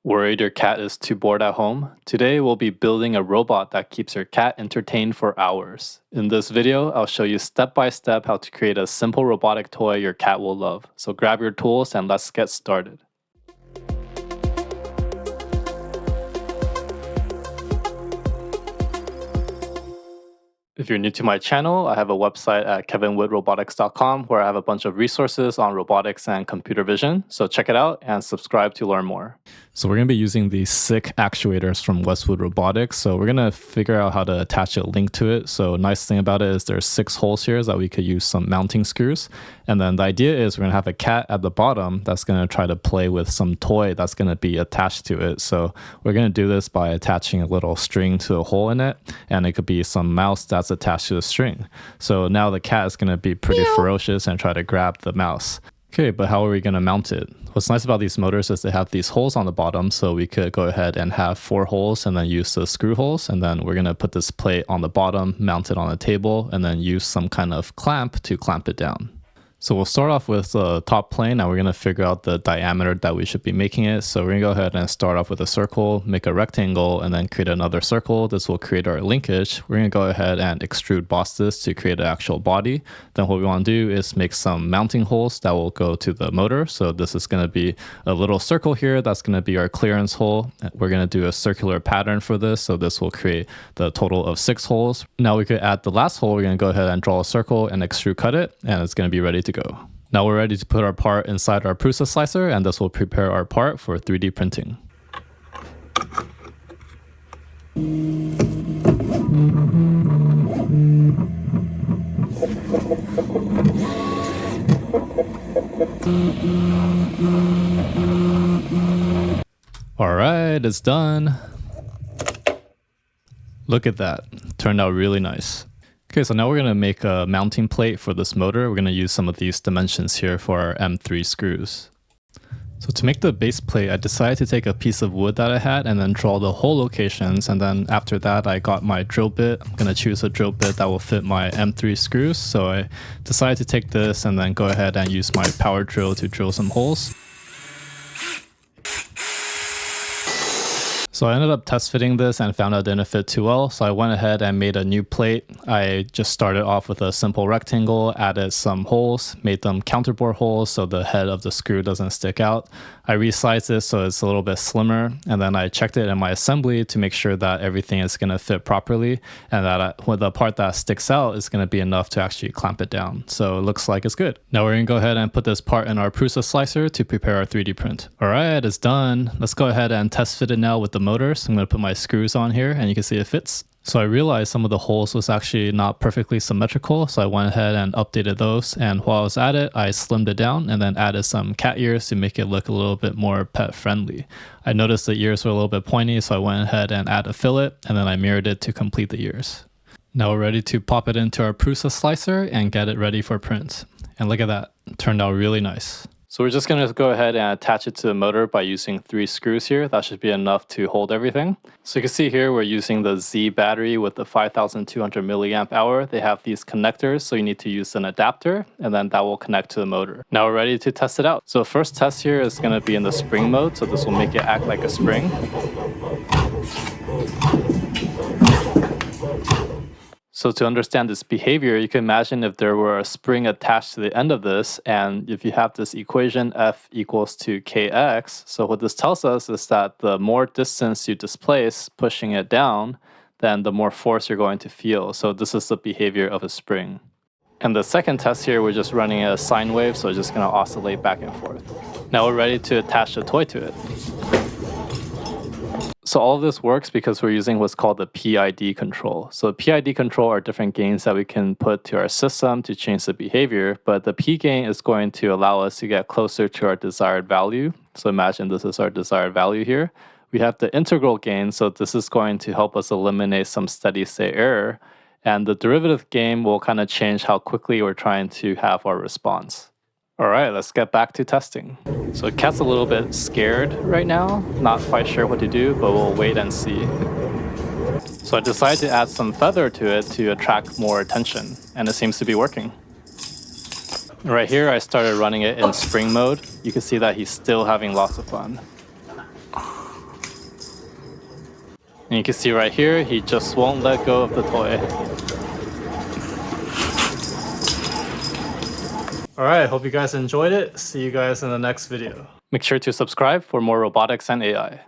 Worried your cat is too bored at home? Today we'll be building a robot that keeps your cat entertained for hours. In this video, I'll show you step by step how to create a simple robotic toy your cat will love. So grab your tools and let's get started. If you're new to my channel, I have a website at kevinwithrobotics.com where I have a bunch of resources on robotics and computer vision. So check it out and subscribe to learn more. So we're going to be using these sick actuators from Westwood Robotics. So we're going to figure out how to attach a link to it. So nice thing about it is there's 6 holes here that we could use some mounting screws. And then the idea is we're going to have a cat at the bottom that's going to try to play with some toy that's going to be attached to it. So we're going to do this by attaching a little string to a hole in it. And it could be some mouse that's attached to the string. So now the cat is going to be pretty ferocious and try to grab the mouse. Okay, but how are we going to mount it? What's nice about these motors is they have these holes on the bottom, so we could go ahead and have 4 holes and then use the screw holes, and then we're going to put this plate on the bottom, mount it on a table, and then use some kind of clamp to clamp it down. So we'll start off with the top plane and we're going to figure out the diameter that we should be making it. So we're going to go ahead and start off with a circle, make a rectangle, and then create another circle. This will create our linkage. We're going to go ahead and extrude boss this to create an actual body. Then what we want to do is make some mounting holes that will go to the motor. So this is going to be a little circle here. That's going to be our clearance hole. We're going to do a circular pattern for this. So this will create the total of 6 holes. Now we could add the last hole. We're going to go ahead and draw a circle and extrude cut it, and it's going to be ready to go. Now we're ready to put our part inside our Brushless slicer, and this will prepare our part for 3D printing. Alright, it's done. Look at that. Turned out really nice. Okay, so now we're going to make a mounting plate for this motor. We're going to use some of these dimensions here for our M3 screws. So to make the base plate, I decided to take a piece of wood that I had and then draw the hole locations. And then after that, I got my drill bit. I'm going to choose a drill bit that will fit my M3 screws. So I decided to take this and then go ahead and use my power drill to drill some holes. So I ended up test fitting this and found out it didn't fit too well. So I went ahead and made a new plate. I just started off with a simple rectangle, added some holes, made them counterbore holes so the head of the screw doesn't stick out. I resized it so it's a little bit slimmer, and then I checked it in my assembly to make sure that everything is going to fit properly and that when the part that sticks out is going to be enough to actually clamp it down. So it looks like it's good. Now we're going to go ahead and put this part in our Brushless slicer to prepare our 3D print. All right, it's done. Let's go ahead and test fit it now with the motors. I'm going to put my screws on here and you can see it fits. So I realized some of the holes was actually not perfectly symmetrical, so I went ahead and updated those, and while I was at it, I slimmed it down and then added some cat ears to make it look a little bit more pet friendly. I noticed the ears were a little bit pointy, so I went ahead and added a fillet, and then I mirrored it to complete the ears. Now we're ready to pop it into our Brushless slicer and get it ready for print. And look at that, it turned out really nice. So we're just going to go ahead and attach it to the motor by using 3 screws here. That should be enough to hold everything. So you can see here we're using the Z battery with the 5200 milliamp hour. They have these connectors, so you need to use an adapter, and then that will connect to the motor. Now we're ready to test it out. So first test here is going to be in the spring mode, so this will make it act like a spring. So to understand this behavior, you can imagine if there were a spring attached to the end of this, and if you have this equation F equals to Kx, so what this tells us is that the more distance you displace pushing it down, then the more force you're going to feel. So this is the behavior of a spring. And the second test here, we're just running a sine wave, so it's just going to oscillate back and forth. Now we're ready to attach the toy to it. So all of this works because we're using what's called the PID control. So PID control are different gains that we can put to our system to change the behavior, but the P gain is going to allow us to get closer to our desired value. So imagine this is our desired value here. We have the integral gain, so this is going to help us eliminate some steady state error. And the derivative gain will kind of change how quickly we're trying to have our response. All right, let's get back to testing. So the cat's a little bit scared right now, not quite sure what to do, but we'll wait and see. So I decided to add some feather to it to attract more attention, and it seems to be working. Right here, I started running it in spring mode. You can see that he's still having lots of fun. And you can see right here, he just won't let go of the toy. Alright, hope you guys enjoyed it. See you guys in the next video. Make sure to subscribe for more robotics and AI.